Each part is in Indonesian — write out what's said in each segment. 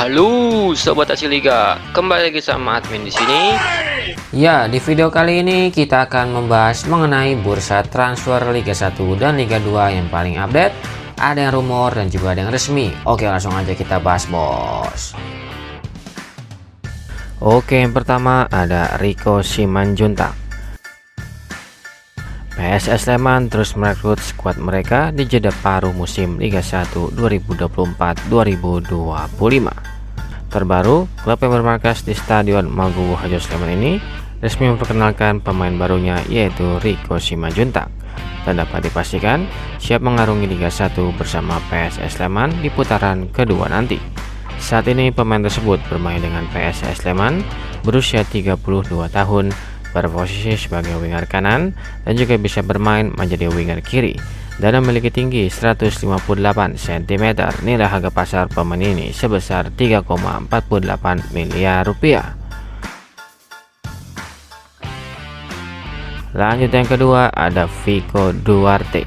Halo Sobat Hasil Liga, kembali lagi sama admin di sini. Ya, di video kali ini kita akan membahas mengenai bursa transfer Liga 1 dan Liga 2 yang paling update. Ada yang rumor dan juga ada yang resmi. Oke, langsung aja kita bahas, bos. Oke, yang pertama ada Rico Simanjuntak. PSS Sleman terus merekrut skuad mereka di jeda paruh musim Liga 1 2024-2025. Terbaru, klub yang bermarkas di Stadion Maguwo Harjo Sleman ini resmi memperkenalkan pemain barunya, yaitu Rico Simanjuntak, dan dapat dipastikan siap mengarungi Liga 1 bersama PSS Sleman di putaran kedua nanti. Saat ini pemain tersebut bermain dengan PSS Sleman, berusia 32 tahun, berposisi sebagai winger kanan dan juga bisa bermain menjadi winger kiri, dan memiliki tinggi 158 cm. Nilai harga pasar pemain ini sebesar 3,48 miliar rupiah. Lanjut yang kedua ada Vico Duarte.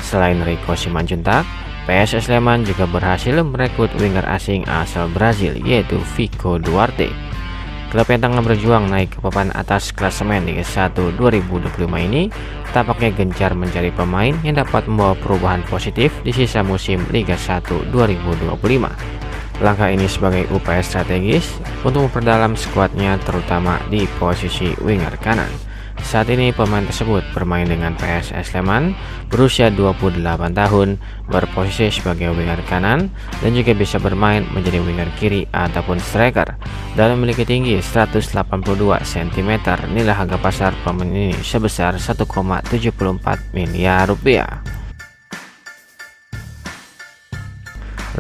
Selain Rico Simanjuntak, PSS Sleman juga berhasil merekrut winger asing asal Brazil, yaitu Vico Duarte. Klub yang tengah berjuang naik ke papan atas klasemen Liga 1 2025 ini tampaknya gencar mencari pemain yang dapat membawa perubahan positif di sisa musim Liga 1 2025. Langkah ini sebagai upaya strategis untuk memperdalam skuadnya, terutama di posisi winger kanan. Saat ini pemain tersebut bermain dengan PSS Sleman, berusia 28 tahun, berposisi sebagai winger kanan dan juga bisa bermain menjadi winger kiri ataupun striker, dan memiliki tinggi 182 cm. Nilai harga pasar pemain ini sebesar 1,74 miliar rupiah.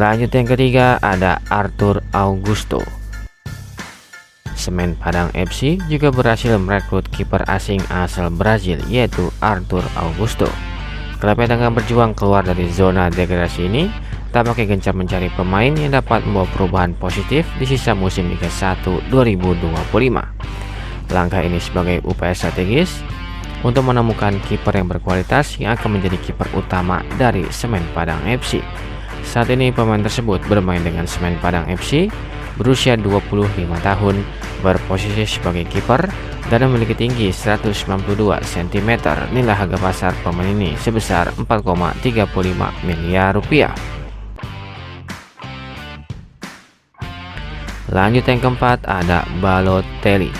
Lanjut yang ketiga ada Arthur Augusto. Semen Padang FC juga berhasil merekrut kiper asing asal Brazil, yaitu Arthur Augusto. Klub yang tengah berjuang keluar dari zona degradasi ini tampaknya gencar mencari pemain yang dapat membawa perubahan positif di sisa musim Liga 1 2025. Langkah ini sebagai upaya strategis untuk menemukan kiper yang berkualitas yang akan menjadi kiper utama dari Semen Padang FC. Saat ini pemain tersebut bermain dengan Semen Padang FC, berusia 25 tahun, berposisi sebagai kiper dan memiliki tinggi 192 cm. Nilai harga pasar pemain ini sebesar 4,35 miliar rupiah. Lanjut yang keempat ada Balotelli.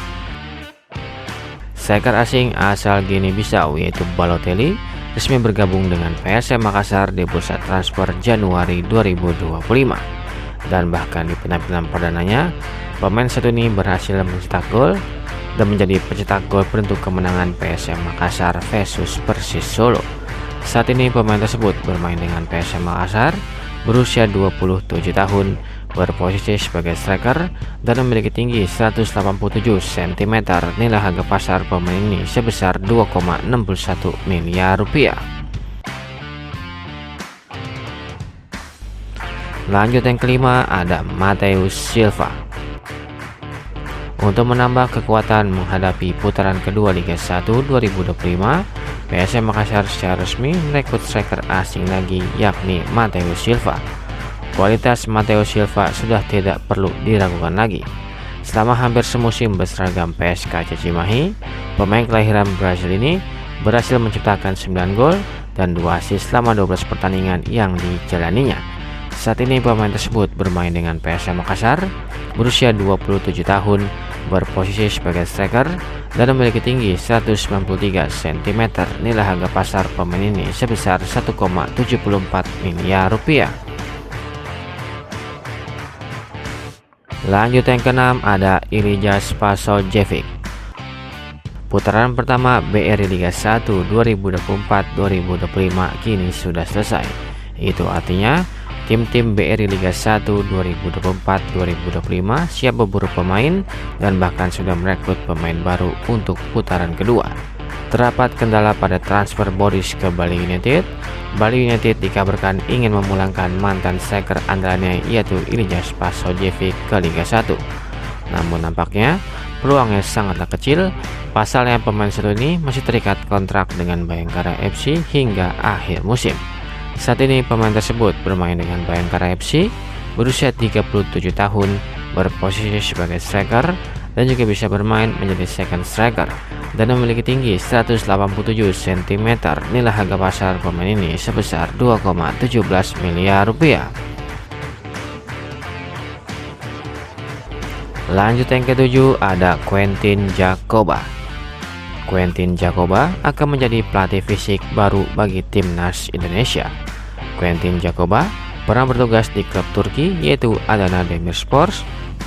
Striker asing asal Guinea Bissau, yaitu Balotelli, resmi bergabung dengan PSM Makassar di bursa transfer Januari 2025. Dan bahkan di penampilan perdananya, pemain satu ini berhasil mencetak gol dan menjadi pencetak gol penentu kemenangan PSM Makassar versus Persis Solo. Saat ini pemain tersebut bermain dengan PSM Makassar, berusia 27 tahun, berposisi sebagai striker dan memiliki tinggi 187 cm. Nilai harga pasar pemain ini sebesar 2,61 miliar rupiah. Lanjut yang kelima ada Matheus Silva. Untuk menambah kekuatan menghadapi putaran kedua Liga 1 2025, PSM Makassar secara resmi merekrut striker asing lagi, yakni Matheus Silva. Kualitas Matheus Silva sudah tidak perlu diragukan lagi. Selama hampir semusim berseragam PSKC Cimahi, pemain kelahiran Brazil ini berhasil menciptakan 9 gol dan 2 assist selama 12 pertandingan yang dijalaninya. Saat ini pemain tersebut bermain dengan PSM Makassar, berusia 27 tahun, berposisi sebagai striker dan memiliki tinggi 193 cm. Nilai harga pasar pemain ini sebesar 1,74 miliar rupiah. Lanjut yang keenam ada Ilija Spasojevic. Putaran pertama BRI Liga 1 2024-2025 kini sudah selesai. Itu artinya tim-tim BRI Liga 1 2024-2025 siap berburu pemain dan bahkan sudah merekrut pemain baru untuk putaran kedua. Terdapat kendala pada transfer Boris ke Bali United. Bali United dikabarkan ingin memulangkan mantan striker andalannya, yaitu Ilija Spasojevic, ke Liga 1. Namun nampaknya peluangnya sangatlah kecil. Pasalnya pemain satu ini masih terikat kontrak dengan Bayangkara FC hingga akhir musim. Saat ini pemain tersebut bermain dengan Bayangkara FC, berusia 37 tahun, berposisi sebagai striker dan juga bisa bermain menjadi second striker dan memiliki tinggi 187 cm. Nilai harga pasar pemain ini sebesar 2,17 miliar rupiah. Lanjut yang ketujuh, ada Quentin Djakova. Quentin Djakova akan menjadi pelatih fisik baru bagi timnas Indonesia. Quentin Djakova pernah bertugas di klub Turki yaitu Adana Demirspor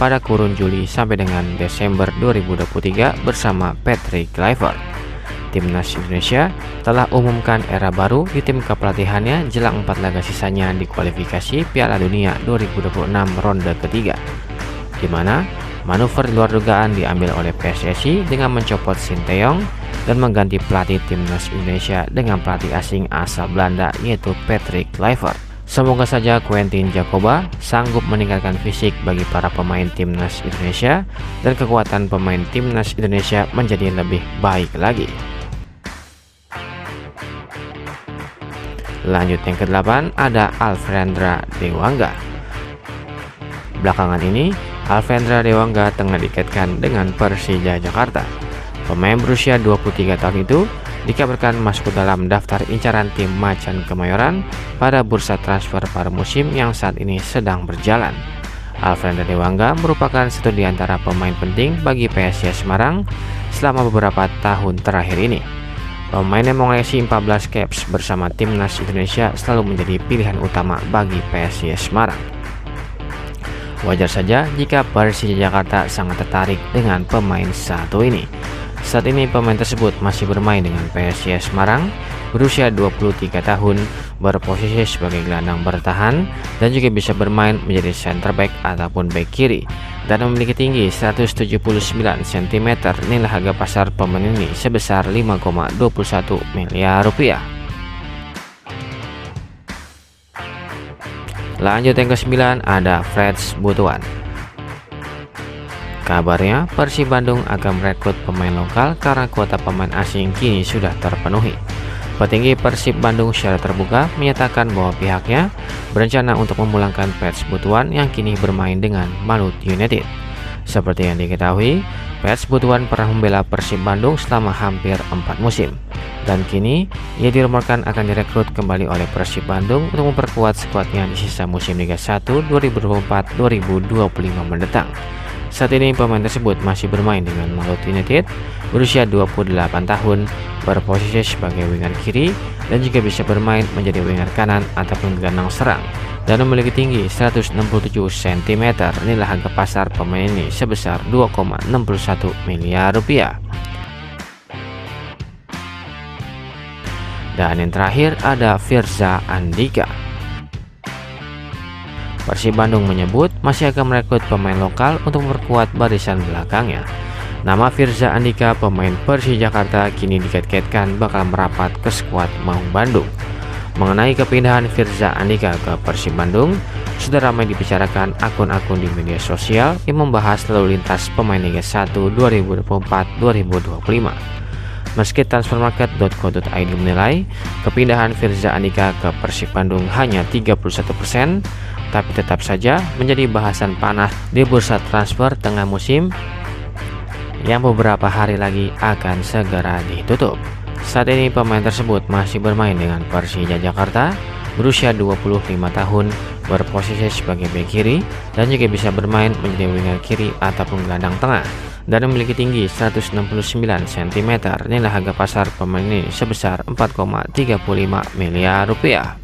pada kurun Juli sampai dengan Desember 2023 bersama Patrick Kluivert. Timnas Indonesia telah umumkan era baru di tim kepelatihannya jelang 4 laga sisanya di kualifikasi Piala Dunia 2026 ronde ketiga, di mana manuver luar dugaan diambil oleh PSSI dengan mencopot Sinteyong dan mengganti pelatih timnas Indonesia dengan pelatih asing asal Belanda yaitu Patrick Kluivert. Semoga saja Quentin Djakova sanggup meningkatkan fisik bagi para pemain timnas Indonesia dan kekuatan pemain timnas Indonesia menjadi lebih baik lagi. Lanjut yang ke-8, ada Alfrendra Dewangga. Belakangan ini Alfrendra Dewangga tengah dikaitkan dengan Persija Jakarta. Pemain berusia 23 tahun itu dikabarkan masuk ke dalam daftar incaran tim Macan Kemayoran pada bursa transfer paruh musim yang saat ini sedang berjalan. Alfrendra Dewangga merupakan satu di antara pemain penting bagi PSIS Semarang selama beberapa tahun terakhir ini. Pemain yang mengoleksi 14 caps bersama timnas Indonesia selalu menjadi pilihan utama bagi PSIS Semarang. Wajar saja jika Persija Jakarta sangat tertarik dengan pemain satu ini. Saat ini pemain tersebut masih bermain dengan PSIS Semarang, berusia 23 tahun, berposisi sebagai gelandang bertahan dan juga bisa bermain menjadi center back ataupun back kiri dan memiliki tinggi 179 cm. Nilai harga pasar pemain ini sebesar 5,21 miliar rupiah. Lanjut yang ke-9, ada Freds Butuan. Kabarnya Persib Bandung akan merekrut pemain lokal karena kuota pemain asing kini sudah terpenuhi. Petinggi Persib Bandung secara terbuka menyatakan bahwa pihaknya berencana untuk memulangkan Freds Butuan yang kini bermain dengan Malut United. Seperti yang diketahui, Freds Butuan pernah membela Persib Bandung selama hampir 4 musim. Dan kini ia dirumorkan akan direkrut kembali oleh Persib Bandung untuk memperkuat skuadnya di sisa musim Liga 1 2024-2025 mendatang. Saat ini pemain tersebut masih bermain dengan Malut United, berusia 28 tahun, berposisi sebagai winger kiri dan juga bisa bermain menjadi winger kanan ataupun gelandang serang dan memiliki tinggi 167 cm. Nilai harga pasar pemain ini sebesar 2,61 miliar rupiah. Dan yang terakhir ada Firza Andika. Persib Bandung menyebut masih akan merekrut pemain lokal untuk memperkuat barisan belakangnya. Nama Firza Andika, pemain Persija Jakarta, kini dikait-kaitkan bakal merapat ke skuad Maung Bandung. Mengenai kepindahan Firza Andika ke Persib Bandung, sudah ramai dibicarakan akun-akun di media sosial yang membahas lalu lintas pemain Liga 1 2024-2025. Meski transfermarket.co.id menilai kepindahan Firza Andika ke Persib Bandung hanya 31%, tapi tetap saja menjadi bahasan panas di bursa transfer tengah musim yang beberapa hari lagi akan segera ditutup. Saat ini pemain tersebut masih bermain dengan Persija Jakarta, berusia 25 tahun, berposisi sebagai bek kiri dan juga bisa bermain menjadi winger kiri ataupun gelandang tengah dan memiliki tinggi 169 cm. Nilai harga pasar pemain ini sebesar 4,35 miliar rupiah.